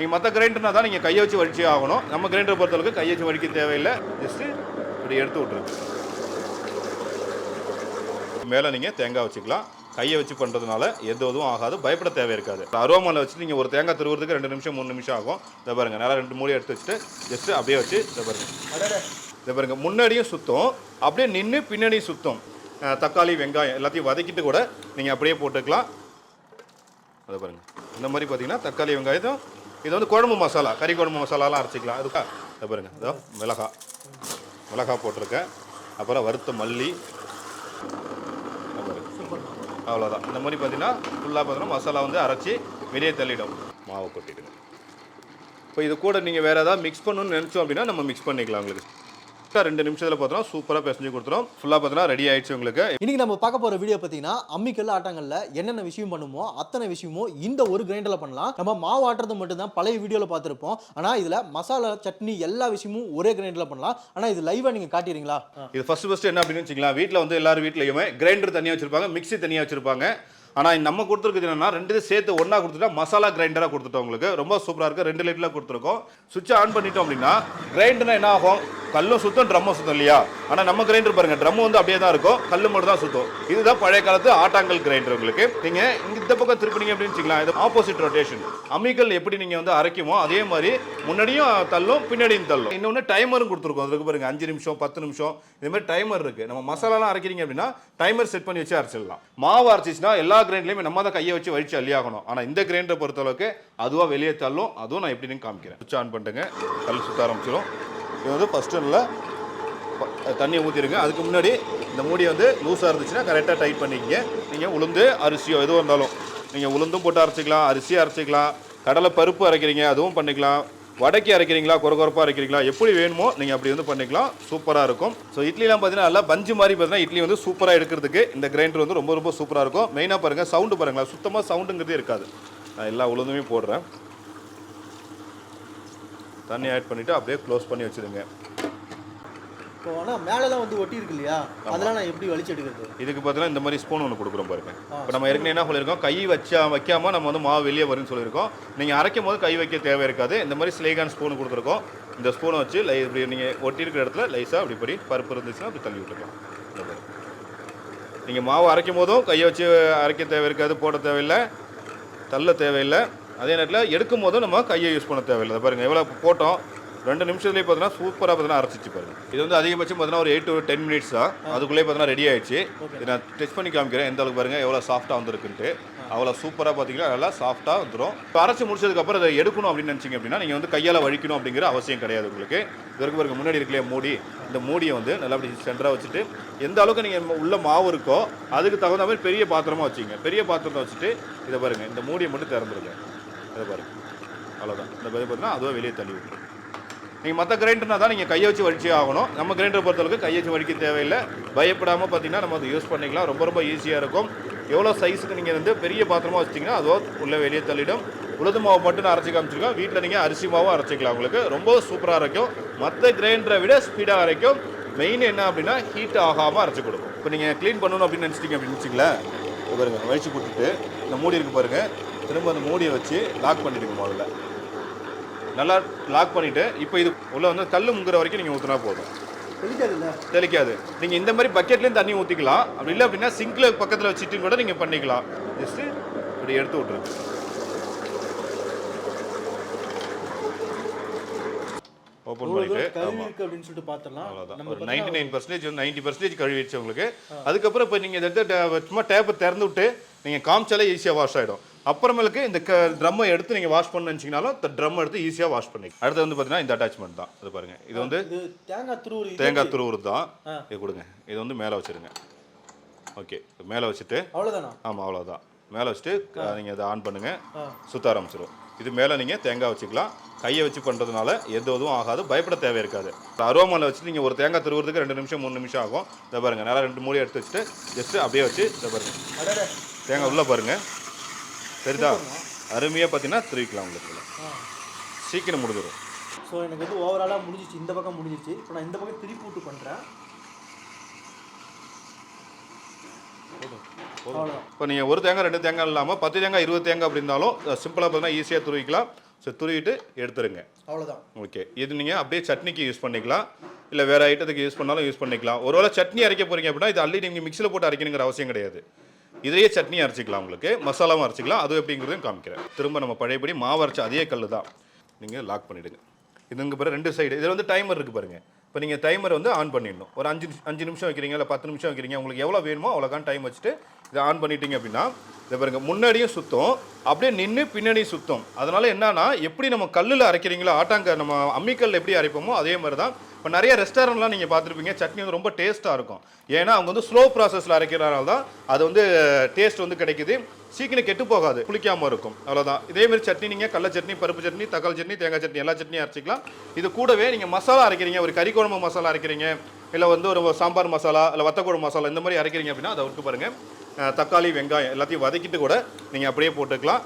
நீங்கள் மற்ற கிரைண்டர்னா தான் நீங்கள் கையை வச்சு வடிச்சே ஆகணும். நம்ம கிரைண்டரை பொறுத்தளவுக்கு கையை வச்சு வடிக்க தேவையில்லை. ஜஸ்ட்டு இப்படி எடுத்து விட்ருக்கு. மேலே நீங்கள் தேங்காய் வச்சுக்கலாம். கையை வச்சு பண்ணுறதுனால எதுவும் ஆகாது, பயப்பட தேவை இருக்காது. அரோமாவில் வச்சுட்டு நீங்கள் ஒரு தேங்காய் துருவுறதுக்கு 2 நிமிஷம் 3 நிமிஷம் ஆகும். இதை பாருங்கள், நல்லா 2 மூடி எடுத்து வச்சுட்டு ஜஸ்ட்டு அப்படியே வச்சு இதை பாருங்கள் முன்னாடியும் சுத்தம், அப்படியே நின்று பின்னாடியும் சுத்தம். தக்காளி வெங்காயம் எல்லாத்தையும் வதக்கிட்டு கூட நீங்கள் அப்படியே போட்டுக்கலாம். அதை பாருங்கள், இந்த மாதிரி பார்த்தீங்கன்னா தக்காளி வெங்காயம் இது வந்து குழம்பு மசாலா, கறி குழம்பு மசாலாலாம் அரைச்சிக்கலாம். அதுக்கா இதை பாருங்கள், இதோ மிளகாய் போட்டிருக்கேன். அப்புறம் வறுத்த மல்லி, அவ்வளோதான். இந்த மாதிரி பார்த்தீங்கன்னா ஃபுல்லாக பார்த்தீங்கன்னா மசாலா வந்து அரைச்சி வெளியே தள்ளிடும். மாவை கொட்டிடுங்க. இப்போ இது கூட நீங்கள் வேறு ஏதாவது மிக்ஸ் பண்ணணும்னு நினச்சோம் அப்படின்னா நம்ம மிக்ஸ் பண்ணிக்கலாம். உங்களுக்கு 2 நிமிஷத்தில் பார்த்தோம்னா சூப்பராக பிசைஞ்சு கொடுத்துரும். ஃபுல்லாக பார்த்தீங்கன்னா ரெடி ஆயிடுச்சு உங்களுக்கு. இன்னைக்கு நம்ம பார்க்க போகிற வீடியோ பார்த்தீங்கன்னா அம்மிக்கல்ல ஆட்டாங்கல்ல என்னென்ன விஷயம் பண்ணுமோ அத்தனை விஷயமும் இந்த ஒரு கிரைண்டரில் பண்ணலாம். நம்ம மாவு ஆட்டுறது மட்டும்தான் பழைய வீடியோவில் பார்த்துருப்போம். ஆனால் இதில் மசாலா சட்னி எல்லா விஷயமும் ஒரே கிரைண்டரில் பண்ணலாம். ஆனால் இது லைவாக நீங்கள் காட்டிடுறீங்களா? இது ஃபர்ஸ்ட் என்ன அப்படின்னு வச்சுக்கலாம், வீட்டில் வந்து எல்லாரும் வீட்லையுமே கிரைண்டர் தனியாக வச்சுருப்பாங்க, மிக்ஸி தனியாக வச்சுருப்பாங்க. ஆனால் நம்ம கொடுத்துருக்குது என்னன்னா 2 சேர்த்து ஒன்றா கொடுத்துட்டா மசாலா கிரைண்டராக கொடுத்துட்டோம். உங்களுக்கு ரொம்ப சூப்பராக இருக்குது. 2 லிட்டரில் கொடுத்துருக்கோம். சுவிட்சை ஆன் பண்ணிட்டோம் அப்படின்னா கிரைண்டர்னா என்ன ஆகும், கல்லும் சுத்தம் ட்ரம்மும் சுத்தம் இல்லையா? ஆனால் நம்ம கிரைண்டர் பாருங்கள், ட்ரம்மு வந்து அப்படியே தான் இருக்கும், கல் மட்டும் தான் சுத்தம். இதுதான் பழைய காலத்து ஆட்டாங்கல் கிரைண்டர். உங்களுக்கு நீங்கள் இந்த பக்கம் திருப்பினீங்க அப்படின்னு வச்சுக்கலாம், இது ஆப்போசிட் ரொட்டேஷன். அம்மிக்கல் எப்படி நீங்கள் வந்து அரைக்குமோ அதே மாதிரி முன்னாடியும் தள்ளும் பின்னாடியும் தள்ளும். இன்னொன்று டைமரும் கொடுத்துருக்கோம். அதுக்கு பாருங்க 5 நிமிஷம் 10 நிமிஷம் இது மாதிரி டைமர் இருக்குது. நம்ம மசாலாலாம் அரைக்கிறீங்க அப்படின்னா டைமர் செட் பண்ணி வச்சு அரைச்சிடலாம். மாவு அரைச்சிச்சுன்னா எல்லா கிரைண்டர்லையுமே நம்ம தான் கையை வச்சு வடிச்சு அள்ளியாகணும். ஆனால் இந்த கிரைண்டரை பொறுத்தளவுக்கு அதுவாக வெளியே தள்ளும். அதுவும் நான் எப்படின்னு காமிக்கிறேன். சுவிட்ச் ஆன் பண்ணிட்டுங்க, கல் சுற்ற ஆரம்பிச்சிடும். இது வந்து ஃபஸ்ட்டு நல்லா தண்ணியை ஊற்றிடுங்க. அதுக்கு முன்னாடி இந்த மூடி வந்து லூஸாக இருந்துச்சுன்னா கரெக்டாக டைட் பண்ணிக்கங்க. நீங்கள் உளுந்து அரிசியோ எதுவும் இருந்தாலும் நீங்கள் உளுந்தும் போட்டு அரைச்சிக்கலாம், அரிசி அரைச்சிக்கலாம், கடலை பருப்பு அரைக்கிறீங்க அதுவும் பண்ணிக்கலாம், வடக்கி அரைக்கிறீங்களா கொரப்பாக அரைக்கிறீங்களா எப்படி வேணுமோ நீங்கள் அப்படி வந்து பண்ணிக்கலாம். சூப்பராக இருக்கும். ஸோ இட்லிலாம் பார்த்தீங்கன்னா நல்லா பஞ்சு மாதிரி பார்த்தீங்கன்னா இட்லி வந்து சூப்பராக எடுக்கிறதுக்கு இந்த கிரைண்டர் வந்து ரொம்ப ரொம்ப சூப்பராக இருக்கும். மெயினாக பாருங்கள் சவுண்டு பாருங்களா, சுத்தமாக சவுண்டுங்கிறதே இருக்காது. நான் எல்லா உளுந்துமே போடுறேன். தண்ணி ஆட் பண்ணிவிட்டு அப்படியே க்ளோஸ் பண்ணி வச்சுருங்க. இப்போ ஆனால் மேலெலாம் வந்து ஒட்டி இருக்கு இல்லையா, அதெல்லாம் நான் எப்படி வலிச்சு எடுக்கிறது? இதுக்கு பார்த்தீங்கன்னா இந்த மாதிரி ஸ்பூன் ஒன்று கொடுக்குறோம் பாருங்க. இப்போ நம்ம ஏற்கனவே என்ன சொல்லியிருக்கோம், கை வைக்காமல் நம்ம வந்து மாவு வெளியே வரும்னு சொல்லியிருக்கோம். நீங்கள் அரைக்கும் போது கை வைக்க தேவை இருக்காது. இந்த மாதிரி ஸ்லேகான் ஸ்பூன் கொடுத்துருக்கோம். இந்த ஸ்பூனை வச்சு இப்படி நீங்கள் ஒட்டி இருக்கிற இடத்துல லைஸாக அப்படி பருப்பு இருந்துச்சுன்னா அப்படி தள்ளி விட்டுருக்கலாம். நீங்கள் மாவு அரைக்கும் போதும் கையை வச்சு அரைக்க தேவை இருக்காது, போட தேவையில்லை, தள்ள தேவையில்லை. அதே நேரத்தில் எடுக்கும் போதும் நம்ம கையை யூஸ் பண்ண தேவையில்லை. பாருங்கள் எவ்வளோ போட்டோம், 2 நிமிஷத்துலேயே பார்த்தீங்கன்னா சூப்பராக பார்த்தீங்கன்னா அரைச்சிச்சு பாருங்கள். இது வந்து அதிகபட்சம் பார்த்தீங்கன்னா ஒரு 8 to 10 மினிட்ஸ் தான். அதுக்குள்ளேயே பார்த்தீங்கன்னா ரெடி ஆயிடுச்சு. இதை நான் டெஸ்ட் பண்ணி காமிக்கிறேன் எந்த அளவுக்கு பாருங்கள் எவ்வளோ சாஃப்ட்டாக வந்துருக்குன்ட்டு. அவ்வளோ சூப்பராக பார்த்தீங்கன்னா நல்லா சாஃப்ட்டாக வந்துடும். இப்போ அரைச்சி முடிச்சதுக்கப்புறம் அதை எடுக்கணும் அப்படின்னு நினச்சிங்க அப்படின்னா நீங்கள் வந்து கையால் வழிக்கணும் அப்படிங்கிற அவசியம் கிடையாது உங்களுக்கு. இதற்கு பாருங்கள் முன்னாடி இருக்கலையே மூடி, இந்த மூடியை வந்து நல்லா அப்படி சென்டராக வச்சுட்டு எந்த அளவுக்கு நீங்கள் உள்ள மாவு இருக்கோ அதுக்கு தகுந்த மாதிரி பெரிய பாத்திரமாக வச்சுங்க. பெரிய பாத்திரத்தை வச்சுட்டு இதை பாருங்கள் இந்த மூடியை மட்டும் திறந்துருங்க. இதை பாருங்கள் அவ்வளோதான். இந்த பதில் பார்த்தீங்கன்னா அதுவாக வெளியே தள்ளி விட்டுரும். நீங்கள் மற்ற கிரைண்டர்னா தான் நீங்கள் கையை வச்சு வடிச்சே ஆகணும். நம்ம கிரைண்டரை பொறுத்தளவுக்கு கையை வச்சு வடிக்க தேவையில்லை. பயப்படாமல் பார்த்தீங்கன்னா நம்ம அதை யூஸ் பண்ணிக்கலாம். ரொம்ப ரொம்ப ஈஸியாக இருக்கும். எவ்வளோ சைஸுக்கு நீங்கள் வந்து பெரிய பாத்திரமாக வச்சிட்டிங்கன்னா அதுவோ உள்ளே வெளியே தள்ளிடும். உளுந்து மாவு மட்டும் நான் அரைச்சி காமிச்சிருக்கோம். வீட்டில் நீங்கள் அரிசி மாவும் அரைச்சிக்கலாம். உங்களுக்கு ரொம்ப சூப்பராக அரைக்கும். மற்ற கிரைண்டரை விட ஸ்பீடாக அரைக்கும். மெயின் என்ன அப்படின்னா ஹீட் ஆகாமல் அரைச்சி கொடுக்கும். இப்போ நீங்கள் க்ளீன் பண்ணணும் அப்படின்னு நினச்சிட்டிங்க அப்படின்னு வச்சிங்களேன், பாருங்கள் வழிச்சு கொடுத்துட்டு இந்த மூடி இருக்குது பாருங்கள், திரும்ப அந்த மூடியை வச்சு லாக் பண்ணிவிடுங்க. முதல்ல நல்லா லாக் பண்ணிவிட்டு இப்போ இது உள்ளே வந்து கல் முங்குற வரைக்கும் நீங்கள் ஊற்றினா போதும். தெளிக்காது. நீங்கள் இந்த மாதிரி பக்கெட்லேயும் தண்ணி ஊற்றிக்கலாம். அப்படி இல்லை அப்படின்னா சிங்கில் பக்கத்தில் வச்சுட்டு கூட நீங்கள் பண்ணிக்கலாம். ஜஸ்ட்டு இப்படி எடுத்து விட்ருங்க. ஓப்பன் பண்ணிட்டு அப்படின்னு சொல்லிட்டு பார்த்தலாம். அவ்வளோதான். ஒரு 99% 90% கழுவிடுச்சு உங்களுக்கு. அதுக்கப்புறம் இப்போ நீங்கள் இதை சும்மா டேப்பை திறந்து விட்டு நீங்கள் காமிச்சாலே ஈஸியாக வாஷ் ஆகிடும். அப்புறமேலுக்கு இந்த ட்ரம்மை எடுத்து நீங்கள் வாஷ் பண்ண நினச்சிங்கனாலும் இந்த ட்ரம் எடுத்து ஈஸியாக வாஷ் பண்ணிக்கலாம். அடுத்து வந்து பார்த்தீங்கன்னா இந்த அட்டாச்மெண்ட் தான். இது பாருங்கள், இது வந்து தேங்காய் துருவுறது தான். இது கொடுங்க, இது வந்து மேலே வச்சுருங்க. ஓகே, மேலே வச்சுட்டு அவ்வளோதானா? ஆமாம் அவ்வளோதான். மேலே வச்சுட்டு நீங்கள் இதை ஆன் பண்ணுங்கள், சுற்ற ஆரம்பிச்சிடும். இது மேலே நீங்கள் தேங்காய் வச்சுக்கலாம். கையை வச்சு பண்ணுறதுனால எதுவும் ஆகாது, பயப்பட தேவை இருக்காது. அரோமாவில் வச்சுட்டு நீங்கள் ஒரு தேங்காய் துருவுறதுக்கு 2 நிமிஷம் 3 நிமிஷம் ஆகும். இதை பாருங்கள், நல்லா 2 மூடி எடுத்து வச்சுட்டு ஜஸ்ட்டு அப்படியே வச்சு இதை பாருங்கள் தேங்காய் உள்ளே பாருங்கள். சரிதா? அருமையாக பார்த்தீங்கன்னா துருவிக்கலாம். உங்களுக்கு சீக்கிரம் முடிஞ்சிடும். ஸோ எனக்கு வந்து ஓவராலாக முடிஞ்சிச்சு. இந்த பக்கம் முடிஞ்சிச்சு. இப்போ நான் இந்த பக்கம் திருப்பி விட்டு பண்ணுறேன். இப்போ நீங்கள் ஒரு தேங்காய் 2 தேங்காய் இல்லாமல் 10 தேங்காய் 20 தேங்காய் அப்படி இருந்தாலும் சிம்பிளாக பார்த்தீங்கன்னா ஈஸியாக துருவிக்கலாம். ஸோ துருவிட்டு எடுத்துருங்க. அவ்வளோதான். ஓகே, இது நீங்கள் அப்படியே சட்னிக்கு யூஸ் பண்ணிக்கலாம், இல்லை வேறு ஐட்டத்துக்கு யூஸ் பண்ணாலும் யூஸ் பண்ணிக்கலாம். ஒருவேளை சட்னி அரைக்க போகிறீங்க அப்படின்னா இது ஆல்ரெடி நீங்கள் மிக்சியில் போட்டு அரைக்கணுங்கிற அவசியம் கிடையாது. இதையே சட்னி அரைச்சிக்கலாம், உங்களுக்கு மசாலாவும் அரைச்சிக்கலாம். அது எப்படிங்கிறதையும் காமிக்கிறேன். திரும்ப நம்ம பழையபடி மாவு அரைச்ச அதே கல் தான் நீங்கள் லாக் பண்ணிவிடுங்க. இதுங்க பிறகு 2 சைடு இதில் வந்து டைமர் இருக்குது பாருங்கள். இப்போ நீங்கள் டைமர் வந்து ஆன் பண்ணிடணும். ஒரு 5 நிமிஷம் வைக்கிறீங்க, இல்லை 10 நிமிஷம் வைக்கிறீங்க, உங்களுக்கு எவ்வளோ வேணுமோ அவ்வளோக்கான டைம் வச்சுட்டு இதை ஆன் பண்ணிட்டீங்க அப்படின்னா இதை பாருங்க, முன்னாடியும் சுத்தம், அப்படியே நின்று பின்னாடியும் சுத்தம். அதனால் என்னன்னா, எப்படி நம்ம கல்லில் அரைக்கிறீங்களோ ஆட்டாங்க நம்ம அம்மிக்கல் எப்படி அரைப்போமோ அதே மாதிரி தான். இப்போ நிறைய ரெஸ்டாரண்ட்லாம் நீங்கள் பார்த்துருப்பீங்க, சட்னி வந்து ரொம்ப டேஸ்ட்டாக இருக்கும். ஏன்னா அவங்க வந்து ஸ்லோ ப்ராசஸில் அரைக்கிறனால தான் அது வந்து டேஸ்ட் வந்து கிடைக்குது. சீக்கிரம் கெட்டு போகாது, புளிக்காமல் இருக்கும். அவ்வளோதான். இதேமாதிரி சட்னி நீங்கள் கடல சட்னி, பருப்பு சட்னி, தக்காளி சட்னி, தேங்காய் சட்னி எல்லா சட்னியும் அரைச்சிக்கலாம். இது கூடவே நீங்கள் மசாலா அரைக்கிறீங்க, ஒரு கறி குழம்பு மசாலா அரைக்கிறீங்க, இல்லை வந்து ஒரு சாம்பார் மசாலா, இல்லை வத்தக்குழம்பு மசாலா, இந்த மாதிரி அரைக்கிறீங்க அப்படின்னா அதை விட்டு பாருங்கள், தக்காளி வெங்காயம் எல்லாத்தையும் வதக்கிட்டு கூட நீங்கள் அப்படியே போட்டுக்கலாம்.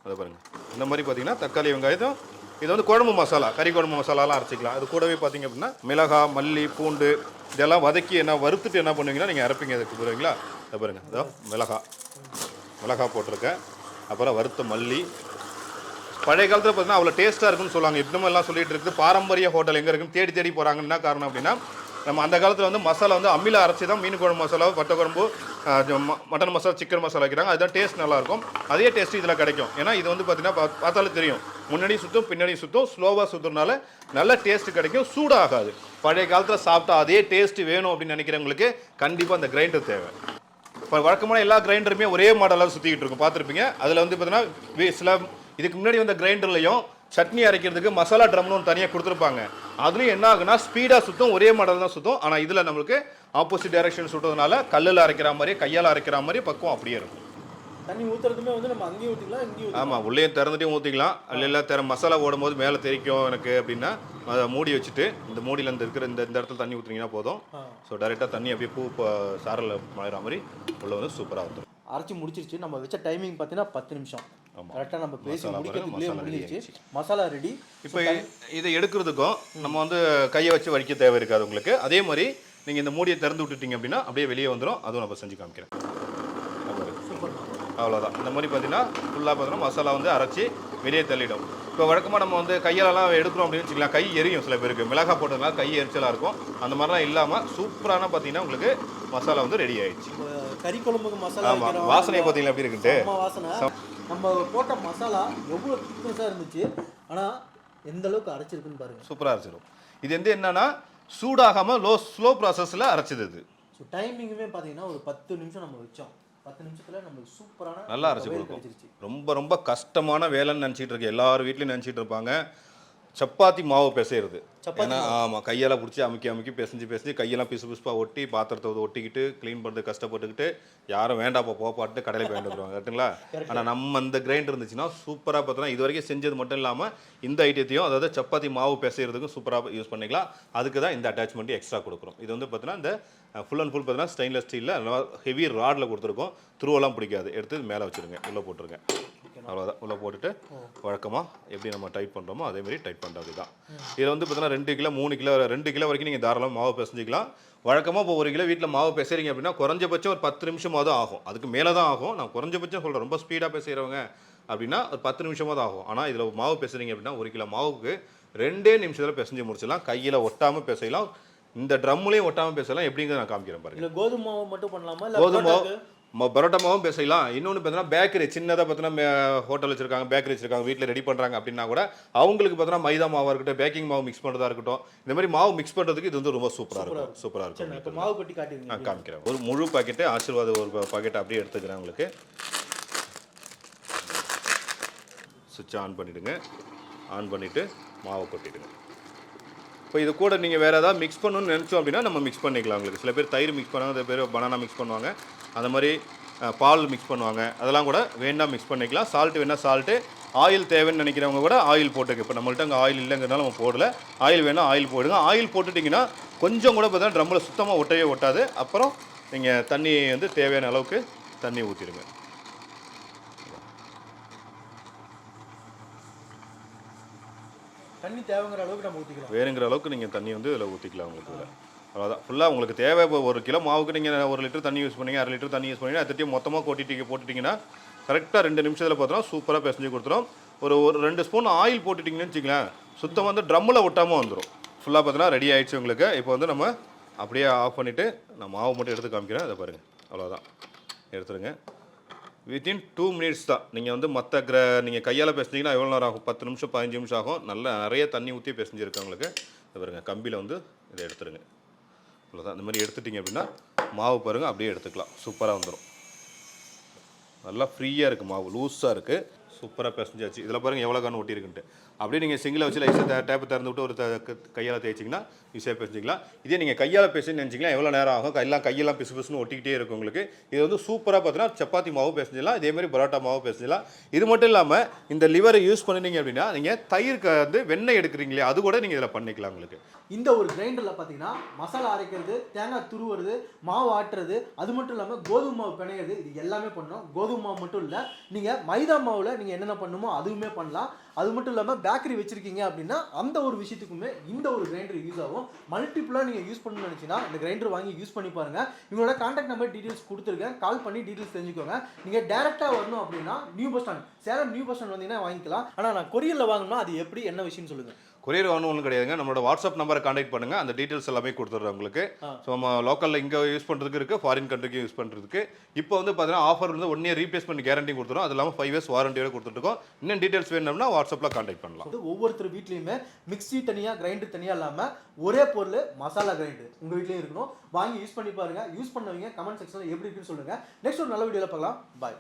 அதை பாருங்கள், இந்த மாதிரி பார்த்தீங்கன்னா தக்காளி வெங்காயத்தும் இது வந்து குழம்பு மசாலா, கறி குழம்பு மசாலாலாம் அரைச்சிக்கலாம். அது கூடவே பார்த்தீங்க அப்படின்னா மிளகாய், மல்லி, பூண்டு இதெல்லாம் வதக்கி வறுத்துட்டு என்ன பண்ணுவீங்கன்னா நீங்கள் அரைப்பீங்க. அதுக்கு போடுவீங்களா? அதை பாருங்கள், அதோ மிளகாய் போட்டிருக்கேன், அப்புறம் வறுத்த மல்லி. பழைய காலத்தில் பார்த்தீங்கன்னா அவ்வளோ டேஸ்ட்டாக இருக்குன்னு சொல்லுவாங்க. இப்பவும் எல்லாம் சொல்லிட்டு இருக்குது. பாரம்பரிய ஹோட்டல் எங்கே இருக்குன்னு தேடி போகிறாங்க. என்ன காரணம் அப்படின்னா, நம்ம அந்த காலத்தில் வந்து மசாலா வந்து அம்மியில் அரைச்சி தான் மீன் குழம்பு மசாலா, வட்ட குழம்பு, மட்டன் மசாலா, சிக்கன் மசாலா வைக்கிறாங்க. அதுதான் டேஸ்ட் நல்லாயிருக்கும். அதே டேஸ்ட்டு இதில் கிடைக்கும். ஏன்னா இது வந்து பார்த்தீங்கன்னா பார்த்தாலும் தெரியும், முன்னாடி சுத்தம் பின்னாடி சுத்தம், ஸ்லோவாக சுற்றுறதுனால நல்ல டேஸ்ட்டு கிடைக்கும், சூடாகாது. பழைய காலத்தில் சாப்பிட்டா அதே டேஸ்ட்டு வேணும் அப்படின்னு நினைக்கிறவங்களுக்கு கண்டிப்பாக அந்த கிரைண்டர் தேவை. இப்போ வழக்கமான எல்லா கிரைண்டருமே ஒரே மாடலாக சுற்றிக்கிட்டு இருக்கும், பார்த்துருப்பீங்க. அதில் வந்து பார்த்தீங்கன்னா சில இதுக்கு முன்னாடி வந்த கிரைண்டர்லையும் சட்னி அரைக்கிறதுக்கு மசாலா ட்ரம்னு ஒன்று தனியாக கொடுத்துருப்பாங்க. அதுலேயும் என்ன ஆகுனா ஸ்பீடாக சுற்றும், ஒரே மாடல் தான் சுற்றும். ஆனால் இதில் நம்மளுக்கு ஆப்போசிட் டைரக்ஷன் சுட்டுறதுனால கல்லில் அரைக்கிற மாதிரி, கையால் அரைக்கிற மாதிரி பக்குவம் அப்படியே இருக்கும். தண்ணி ஊற்றுறதுமே வந்து நம்ம அங்கேயும் ஊற்றிக்கலாம், இங்கேயும். ஆமாம், உள்ளே திறந்துட்டையும் ஊற்றிக்கலாம். அல்ல மசாலா ஓடும்போது மேலே தெரிக்கும் எனக்கு அப்படின்னா அதை மூடி வச்சுட்டு இந்த மூடியில் இருக்கிற இந்த இடத்துல தண்ணி ஊற்றுனீங்கன்னா போதும். ஸோ டைரெக்டாக தண்ணி அப்படியே பூ சாரில் மழைகிற மாதிரி உள்ள வந்து சூப்பராக ஊற்றும். அரைச்சி முடிச்சிருச்சு. நம்ம வச்ச டைமிங் பார்த்தீங்கன்னா 10 நிமிஷம். கரெக்டாக நம்ம பேசி முடிக்கிறதுக்குள்ளே முடிஞ்சிச்சு. மசாலா ரெடி. இப்போ இதை எடுக்கிறதுக்கும் நம்ம வந்து கையை வச்சு வடிக்க தேவை இருக்காது உங்களுக்கு. அதே மாதிரி நீங்கள் இந்த மூடியை திறந்து விட்டுட்டீங்க அப்படின்னா அப்படியே வெளியே வந்துடும். அதுவும் நம்ம செஞ்சு காமிக்கிறேன். அவ்வளோதான். இந்த மாதிரி பார்த்தீங்கன்னா ஃபுல்லாக பார்த்தீங்கன்னா மசாலா வந்து அரைச்சி வெளியே தள்ளிடும். இப்போ வழக்கமாக நம்ம வந்து கையாலலாம் எடுக்கிறோம் அப்படின்னு வச்சுக்கலாம், கை எரியும் சில பேருக்கு, மிளகாய் போட்டதுனால கை எரிச்சலாக இருக்கும். அந்த மாதிரிலாம் இல்லாமல் சூப்பரான பார்த்தீங்கன்னா உங்களுக்கு மசாலா வந்து ரெடி ஆயிடுச்சு. கறி குழம்புக்கு மசாலா. ஆமாம், வாசனையை பார்த்தீங்களா எப்படி இருக்குன்ட்டு. வாசனை. நம்ம போட்ட மசாலா எவ்வளோ திக்னஸாக இருந்துச்சு, ஆனால் எந்த அளவுக்கு அரைச்சிருக்குன்னு பாருங்கள். சூப்பராக அரைச்சிடும். இது வந்து என்னன்னா சூடாகாமல் ஸ்லோ ப்ராசஸில் அரைச்சிது இது. ஸோ டைமிங்குமே பார்த்தீங்கன்னா ஒரு 10 நிமிஷம் நம்ம வச்சோம். 10 நிமிஷத்தில் நம்மளுக்கு சூப்பரான நல்லா அரைச்சி கொடுக்கும். ரொம்ப கஷ்டமான வேலைன்னு நினச்சிட்டு இருக்கு, எல்லார் வீட்லையும் நினச்சிட்டு இருப்பாங்க. சப்பாத்தி மாவு பிசைறது. ஏன்னா ஆமாம், கையெல்லாம் பிடிச்சி அமுக்கி பிசைஞ்சு கையெல்லாம் பிசுப்பாக ஒட்டி பாத்திரத்தை ஒட்டிக்கிட்டு க்ளீன் பண்ணுறது கஷ்டப்பட்டுக்கிட்டு யாரும் வேண்டாப்பா போப்பாட்டு கடையில் போய் வந்துடுவாங்க கரெக்டுங்களா. ஆனால் நம்ம அந்த கிரைண்டர் இருந்துச்சுன்னா சூப்பராக பார்த்தோன்னா இது வரைக்கும் செஞ்சது மட்டும் இல்லாமல் இந்த ஐட்டத்தையும், அதாவது சப்பாத்தி மாவு பிசைறதுக்கும் சூப்பராக யூஸ் பண்ணிக்கலாம். அதுக்கு தான் இந்த அட்டாச்மெண்ட்டு எக்ஸ்ட்ரா கொடுக்குறோம். இது வந்து பார்த்தீங்கன்னா இந்த ஃபுல் அண்ட் ஃபுல் பார்த்தீங்கன்னா ஸ்டெயின்லெஸ் ஸ்டீலில் ஹெவி ராடில் கொடுத்துருக்கோம். துருவெல்லாம் பிடிக்காது. எடுத்து மேலே வச்சுருங்க, உள்ளே போட்டுருங்க. அவ்வளோதான். உள்ளே போட்டுட்டு வழக்கமாக எப்படி நம்ம டைட் பண்ணுறோமோ அதேமாதிரி டைட் பண்ணுறது தான். இதில் வந்து பார்த்தீங்கன்னா 2 கிலோ 3 கிலோ 2 கிலோ வரைக்கும் நீங்கள் தாராளமாக மாவு பிசைஞ்சிக்கலாம். வழக்கமாக இப்போ 1 கிலோ வீட்டில் மாவு பிசைறீங்க அப்படின்னா குறைஞ்சபட்சம் ஒரு 10 நிமிஷமாக தான் ஆகும். அதுக்கு மேலே தான் ஆகும். நான் குறைஞ்சபட்சம் சொல்கிறேன், ரொம்ப ஸ்பீடாக பிசைறவங்க அப்படின்னா ஒரு 10 நிமிஷமாக தான் ஆகும். ஆனால் இதில் மாவு பிசைறீங்க அப்படின்னா 1 கிலோ மாவுக்கு 2 நிமிஷத்தில் பிசைஞ்சு முடிச்சிடலாம். கையில் ஒட்டாமல் பிசையலாம், இந்த ட்ரம்லேயும் ஒட்டாமல் பேசலாம். எப்படிங்கிறத நான் காமிக்கிறேன் பாருங்க. கோதுமை மாவு மட்டும் பண்ணலாமா, இல்லை கோதுமை பரோட்டா மாவும் பேசலாம். இன்னொன்று பார்த்தீங்கன்னா பேக்கரி சின்னதாக பார்த்தீங்கன்னா ஹோட்டல் வச்சிருக்காங்க, பேக்கரி வச்சிருக்காங்க, வீட்டில் ரெடி பண்ணுறாங்க அப்படின்னா கூட அவங்களுக்கு பார்த்தீங்கன்னா மைதா மாவாக இருக்கட்டும், பேக்கிங் மாவு மிக்ஸ் பண்ணுறதா இருக்கட்டும், இந்த மாதிரி மாவு மிக்ஸ் பண்ணுறதுக்கு இது வந்து ரொம்ப சூப்பராக இருக்கும். மாவு கட்டி காட்டுவீங்க, காமிக்கிறேன். ஒரு முழு பாக்கெட்டு ஆசீர்வாத் ஒரு பாக்கெட் அப்படியே எடுத்துக்கிறேன் உங்களுக்கு. சுவிட்ச் ஆன் பண்ணிவிடுங்க. ஆன் பண்ணிவிட்டு மாவை கொட்டிடுங்க. இப்போ இது கூட நீங்கள் வேறு ஏதாவது மிக்ஸ் பண்ணணும்னு நினச்சோம் அப்படின்னா நம்ம மிக்ஸ் பண்ணிக்கலாம். உங்களுக்கு சில பேர் தயிர் மிக்ஸ் பண்ணுவாங்க, சில பேர் பனானா மிக்ஸ் பண்ணுவாங்க, அந்த மாதிரி பால் மிக்ஸ் பண்ணுவாங்க. அதெல்லாம் கூட வேண்டாம் மிக்ஸ் பண்ணிக்கலாம். சால்ட்டு வேணால் சால்ட்டு, ஆயில் தேவைன்னு நினைக்கிறவங்க கூட ஆயில் போட்டுக்க. இப்போ நம்மள்ட்ட அங்கே ஆயில் இல்லைங்கிறதுனால நம்ம போடல. ஆயில் வேணால் ஆயில் போடுங்க. ஆயில் போட்டுட்டிங்கன்னா கொஞ்சம் கூட பார்த்தீங்கன்னா ட்ரம்மில் சுத்தமாக ஒட்டவே ஒட்டாது. அப்புறம் நீங்கள் தண்ணி வந்து தேவையான அளவுக்கு தண்ணி ஊற்றிடுங்க. தண்ணி தேவைங்கிற அளவுக்கு நம்ம ஊற்றிக்கலாம். வேணுங்கிற அளவுக்கு நீங்கள் தண்ணி வந்து இதில் ஊற்றிக்கலாம். உங்களுக்கு இதில் அவ்வளோதான். ஃபுல்லாக உங்களுக்கு தேவை. இப்போ 1 கிலோ மாவுக்கு நீங்கள் 1 லிட்டர் தண்ணி யூஸ் பண்ணீங்க, 1/2 லிட்டர் தண்ணி யூஸ் பண்ணீங்கன்னா அதையும் மொத்தமாக போட்டுட்டிங்கன்னா கரெக்டாக 2 நிமிஷத்தில் பார்த்தோன்னா சூப்பராக பிசைஞ்சு கொடுத்துரும். ஒரு 2 ஸ்பூன் ஆயில் போட்டுட்டிங்கன்னு வச்சுங்களேன், சுத்தம் வந்து ட்ரம்மில் ஒட்டாமல் வந்துடும். ஃபுல்லாக பார்த்தீங்கன்னா ரெடி ஆகிடுச்சு உங்களுக்கு. இப்போ வந்து நம்ம அப்படியே ஆஃப் பண்ணிவிட்டு நான் மாவு மட்டும் எடுத்து காமிக்கிறேன். அதை பாருங்கள், அவ்வளோதான், எடுத்துருங்க. வித்தின் 2 மினிட்ஸ் தான். நீங்கள் வந்து நீங்கள் கையால் பேசுனீங்கன்னா எவ்வளோ நேரம் ஆகும்? 10 நிமிஷம் 15 நிமிஷம் ஆகும். நல்லா நிறைய தண்ணி ஊற்றி பேசிஞ்சிருக்கு உங்களுக்கு. இதை பாருங்கள், கம்பியில் வந்து இதை எடுத்துருங்க. அவ்வளோதான். இந்த மாதிரி எடுத்துட்டிங்க அப்படின்னா மாவு பாருங்கள் அப்படியே எடுத்துக்கலாம். சூப்பராக வந்துடும். நல்லா ஃப்ரீயாக இருக்குது, மாவு லூஸாக இருக்குது. சூப்பராக பிசைஞ்சாச்சு. இதில் பாருங்கள் எவ்வளோ காரணம் ஒட்டியிருக்குன்ட்டு. அப்படியே நீங்கள் சிங்கில் வச்சு லைஸாக டேப்பை திறந்து விட்டு ஒரு கையால் தேய்ச்சிங்கன்னா ஈஸியாக பிசைஞ்சிக்கலாம். இதே நீங்கள் கையால் பேசுன்னு நினச்சிக்கலாம் எவ்வளோ நேரம் ஆகும்? கையெல்லாம் பிசு பிசுன்னு ஒட்டிக்கிட்டே இருக்கும் உங்களுக்கு. இது வந்து சூப்பராக பார்த்தீங்கன்னா சப்பாத்தி மாவு பிசைஞ்சிடலாம், இதேமாதிரி பரோட்டா மாவு பிசைஞ்சிடலாம். இது மட்டும் இல்லாமல் இந்த லிவரை யூஸ் பண்ணினீங்க அப்படின்னா நீங்கள் தயிருக்கு வந்து வெண்ணெய் எடுக்கிறீங்களே, அது கூட நீங்கள் இதில் பண்ணிக்கலாம் உங்களுக்கு. இந்த ஒரு கிரைண்டரில் பார்த்தீங்கன்னா மசாலா அரைக்கிறது, தேங்காய் துருவுறது, மாவு ஆட்டுறது, அது மட்டும் இல்லாமல் கோதுமை மாவு பிணையிறது, இது எல்லாமே பண்ணணும். கோதுமை மாவு மட்டும் இல்லை, நீங்கள் மைதா மாவில் நீங்கள் என்னென்ன பண்ணுமோ அதுவுமே பண்ணலாம். அது மட்டும் இல்லாமல் பேக்கரி வச்சுருக்கீங்க அப்படின்னா அந்த ஒரு விஷயத்துக்குமே இந்த ஒரு கிரைண்டர் யூஸ் ஆகும். மல்டிப்புளாக நீங்கள் யூஸ் பண்ணணும்னு நினச்சிங்கன்னா இந்த கிரைண்டர் வாங்கி யூஸ் பண்ணி பாருங்கள். இவங்களோட கான்டாக்ட் நம்பர் டீட்டெயில்ஸ் கொடுத்துருக்கேன், கால் பண்ணி டீட்டெயில்ஸ் தெரிஞ்சுக்கோங்க. நீங்கள் டேரெக்டாக வரணும் அப்படின்னா new bus stand, Salem new bus stand வந்தீங்கன்னா வாங்கிக்கலாம். ஆனால் நான் கொரியரில் வாங்கணும்னா அது எப்படி, என்ன விஷயம்னு சொல்லுங்கள். கொரியர் வாங்கணும் ஒன்றும் கிடையாதுங்க. நம்மளோட வாட்ஸ்அப் நம்பரை கான்டாக்ட் பண்ணுங்கள், அந்த டீட்டெயில்ஸ் எல்லாமே கொடுத்துட்றோம் உங்களுக்கு. ஸோ நம்ம லோக்கலில் இங்கே யூஸ் பண்ணுறதுக்கு இருக்குது, ஃபாரின் கண்ட்ரிக்கு யூஸ் பண்ணுறதுக்கு. இப்போ வந்து பார்த்தீங்கன்னா ஆஃபர் வந்து 1 இயர் ரீப்ளேஸ்மெண்ட் கேரண்டி கொடுத்துரும். அது இல்லாமல் 5 இயர்ஸ் வாரண்டியோட கொடுத்துருக்கோம். இன்னும் டீட்டெயில்ஸ் வேணும்னா வாட்ஸ்அப்பில் கான்டாக்ட் பண்ணலாம். ஒவ்வொருத்தர் வீட்லையுமே மிக்ஸி தனியாக, கிரைண்டர் தனியாக இல்லாமல் ஒரே பொருள் மசாலா கிரைண்டர் உங்கள் வீட்லேயும் இருக்கணும். வாங்கி யூஸ் பண்ணி பாருங்கள். யூஸ் பண்ணவங்க கமெண்ட் செக்ஷனில் எப்படி இருக்குன்னு சொல்லுங்கள். நெக்ஸ்ட் ஒரு நல்ல வீடியோவில் பார்க்கலாம். பாய்.